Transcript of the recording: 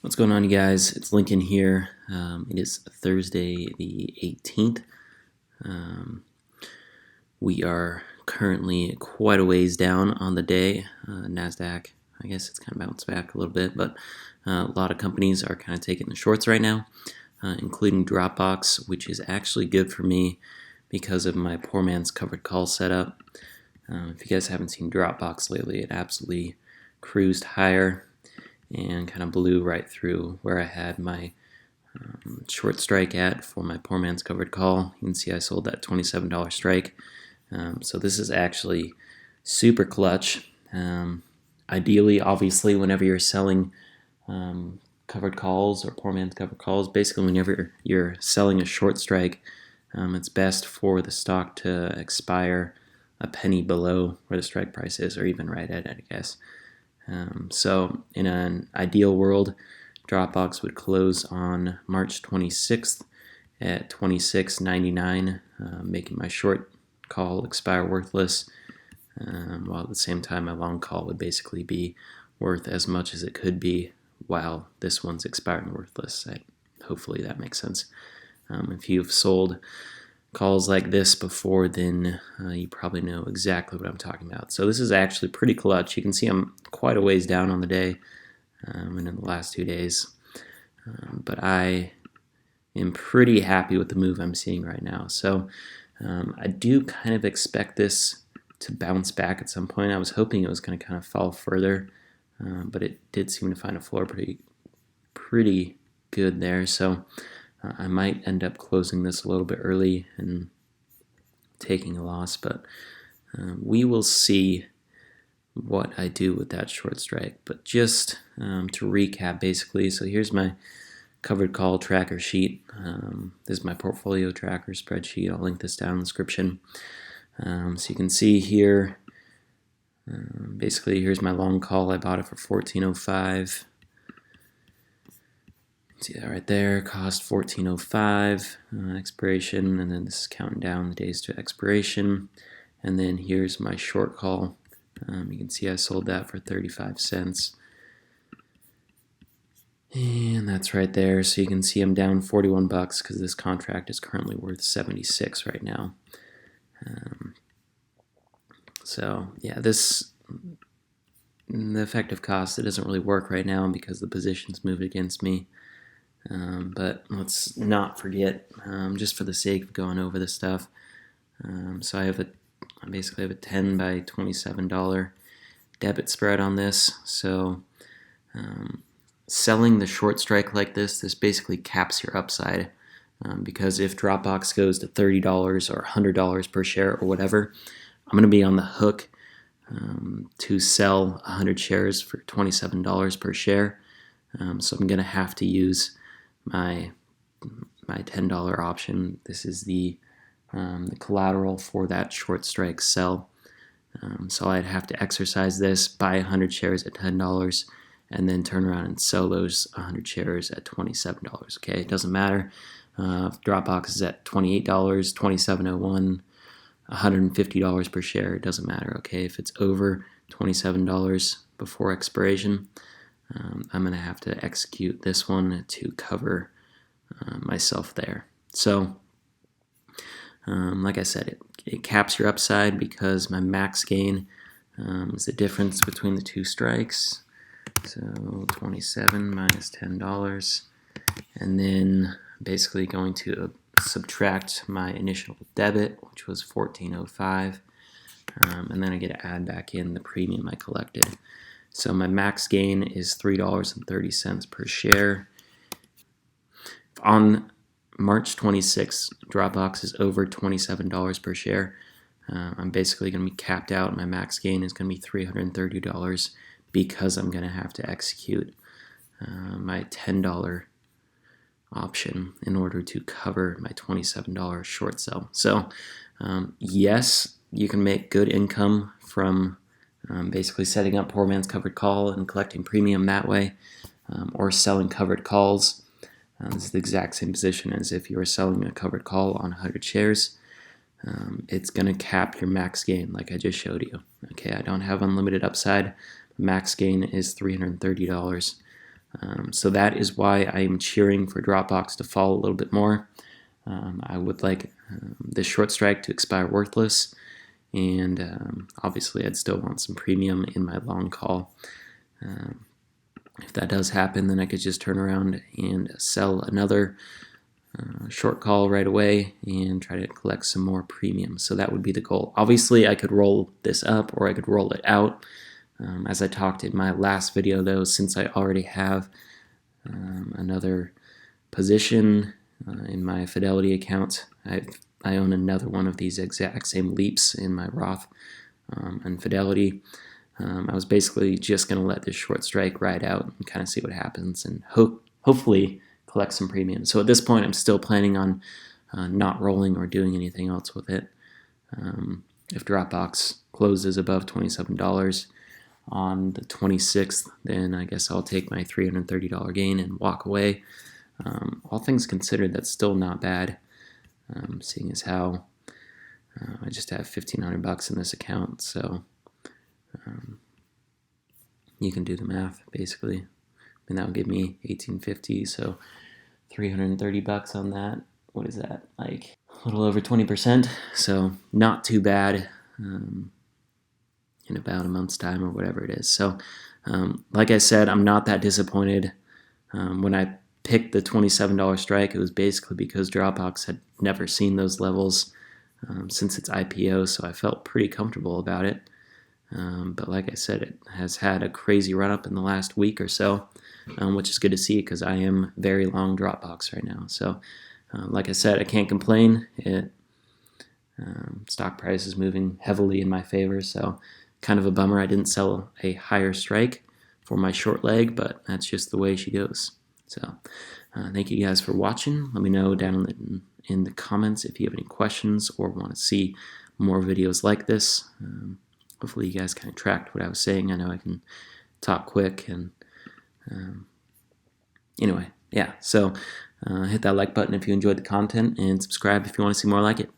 What's going on, you guys? It's Lincoln here. It is Thursday the 18th. We are currently quite a ways down on the day. NASDAQ, I guess it's kind of bounced back a little bit, but a lot of companies are kind of taking the shorts right now, including Dropbox, which is actually good for me because of my poor man's covered call setup. If you guys haven't seen Dropbox lately, it absolutely cruised higher and kind of blew right through where I had my short strike at for my poor man's covered call. You can see I sold that $27 strike. So this is actually super clutch. Ideally, obviously, whenever you're selling covered calls or poor man's covered calls, basically whenever you're selling a short strike, it's best for the stock to expire a penny below where the strike price is, or even right at it, I guess. So in an ideal world, Dropbox would close on March 26th at $26.99, making my short call expire worthless, while at the same time my long call would basically be worth as much as it could be while this one's expiring worthless. Hopefully that makes sense. If you've sold calls like this before, then you probably know exactly what I'm talking about. So this is actually pretty clutch. You can see I'm quite a ways down on the day and in the last 2 days. But I am pretty happy with the move I'm seeing right now. So I do kind of expect this to bounce back at some point. I was hoping it was going to kind of fall further, but it did seem to find a floor pretty good there. So I might end up closing this a little bit early and taking a loss, but we will see what I do with that short strike. But just to recap, basically, so here's my covered call tracker sheet. This is my portfolio tracker spreadsheet. I'll link this down in the description. So you can see here, basically, here's my long call. I bought it for $14.05. See that right there, cost $14.05, expiration, and then this is counting down the days to expiration. And then here's my short call. You can see I sold that for 35 cents. And that's right there. So you can see I'm down 41 bucks because this contract is currently worth 76 right now. So yeah, the effective cost, it doesn't really work right now because the position's moved against me. But let's not forget, just for the sake of going over this stuff, so I basically have a $10 by $27 debit spread on this. So selling the short strike like this basically caps your upside, because if Dropbox goes to $30 or $100 per share or whatever, I'm going to be on the hook to sell 100 shares for $27 per share. So I'm going to have to use my $10 option. This is the collateral for that short strike sell. So I'd have to exercise this, buy 100 shares at $10, and then turn around and sell those 100 shares at $27. Okay, it doesn't matter if Dropbox is at $28, $27.01, $150 per share. It doesn't matter. Okay, if it's over $27 before expiration, I'm going to have to execute this one to cover myself there. So, like I said, it caps your upside because my max gain is the difference between the two strikes. So 27 minus $10, and then basically going to subtract my initial debit, which was $14.05, and then I get to add back in the premium I collected. So my max gain is $3.30 per share. On March 26th, Dropbox is over $27 per share. I'm basically going to be capped out. My max gain is going to be $330 because I'm going to have to execute my $10 option in order to cover my $27 short sell. So yes, you can make good income from basically setting up poor man's covered call and collecting premium that way, or selling covered calls. This is the exact same position as if you were selling a covered call on 100 shares. It's going to cap your max gain like I just showed you. Okay, I don't have unlimited upside. Max gain is $330. So that is why I am cheering for Dropbox to fall a little bit more. I would like this short strike to expire worthless, and obviously I'd still want some premium in my long call. If that does happen, then I could just turn around and sell another short call right away and try to collect some more premium. So that would be the goal. Obviously, I could roll this up or I could roll it out. As I talked in my last video, though, since I already have another position in my Fidelity account, I own another one of these exact same leaps in my Roth and Fidelity. I was basically just going to let this short strike ride out and kind of see what happens and hopefully collect some premium. So at this point, I'm still planning on not rolling or doing anything else with it. If Dropbox closes above $27 on the 26th, then I guess I'll take my $330 gain and walk away. All things considered, that's still not bad, seeing as how I just have $1,500 in this account. So you can do the math, basically, and that would give me $1,850. So $330 on that. What is that? Like a little over 20%. So not too bad in about a month's time or whatever it is. So like I said, I'm not that disappointed. When I picked the $27 strike, it was basically because Dropbox had never seen those levels since its IPO, so I felt pretty comfortable about it. But like I said, it has had a crazy run-up in the last week or so, which is good to see because I am very long Dropbox right now. So like I said, I can't complain. Stock price is moving heavily in my favor, so kind of a bummer I didn't sell a higher strike for my short leg, but that's just the way she goes. So thank you guys for watching. Let me know down in the comments if you have any questions or want to see more videos like this. Hopefully you guys kind of tracked what I was saying. I know I can talk quick, and anyway, yeah. So hit that like button if you enjoyed the content, and subscribe if you want to see more like it.